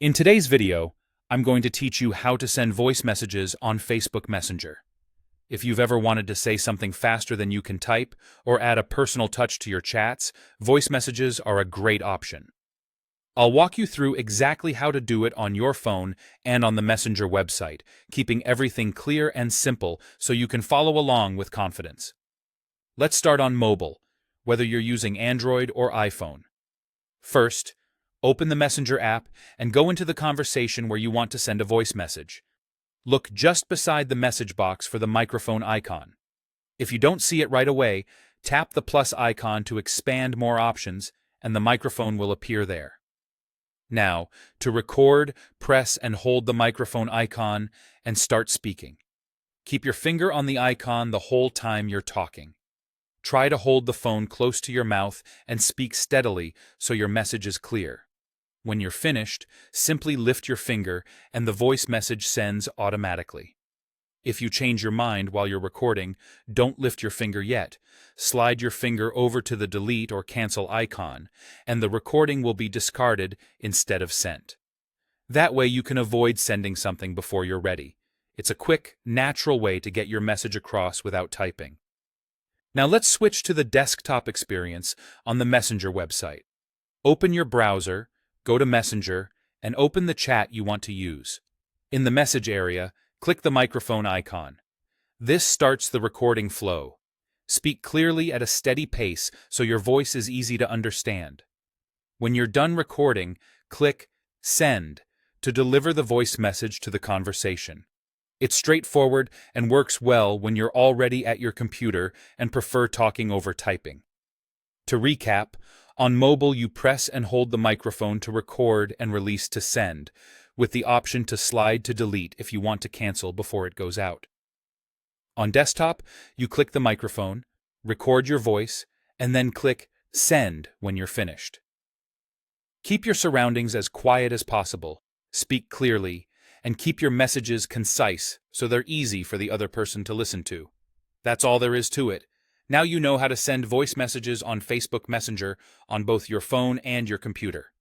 In today's video, I'm going to teach you how to send voice messages on Facebook Messenger. If you've ever wanted to say something faster than you can type or add a personal touch to your chats, voice messages are a great option. I'll walk you through exactly how to do it on your phone and on the Messenger website, keeping everything clear and simple so you can follow along with confidence. Let's start on mobile, whether you're using Android or iPhone. First, open the Messenger app and go into the conversation where you want to send a voice message. Look just beside the message box for the microphone icon. If you don't see it right away, tap the plus icon to expand more options, and the microphone will appear there. Now, to record, press and hold the microphone icon and start speaking. Keep your finger on the icon the whole time you're talking. Try to hold the phone close to your mouth and speak steadily so your message is clear. When you're finished, simply lift your finger and the voice message sends automatically. If you change your mind while you're recording, don't lift your finger yet. Slide your finger over to the delete or cancel icon, and the recording will be discarded instead of sent. That way you can avoid sending something before you're ready. It's a quick, natural way to get your message across without typing. Now let's switch to the desktop experience on the Messenger website. Open your browser, go to Messenger, and open the chat you want to use. In the message area, click the microphone icon. This starts the recording flow. Speak clearly at a steady pace so your voice is easy to understand. When you're done recording, click Send to deliver the voice message to the conversation. It's straightforward and works well when you're already at your computer and prefer talking over typing. To recap, on mobile you press and hold the microphone to record and release to send, with the option to slide to delete if you want to cancel before it goes out. On desktop, you click the microphone, record your voice, and then click Send when you're finished. Keep your surroundings as quiet as possible, speak clearly, and keep your messages concise so they're easy for the other person to listen to. That's all there is to it. Now you know how to send voice messages on Facebook Messenger on both your phone and your computer.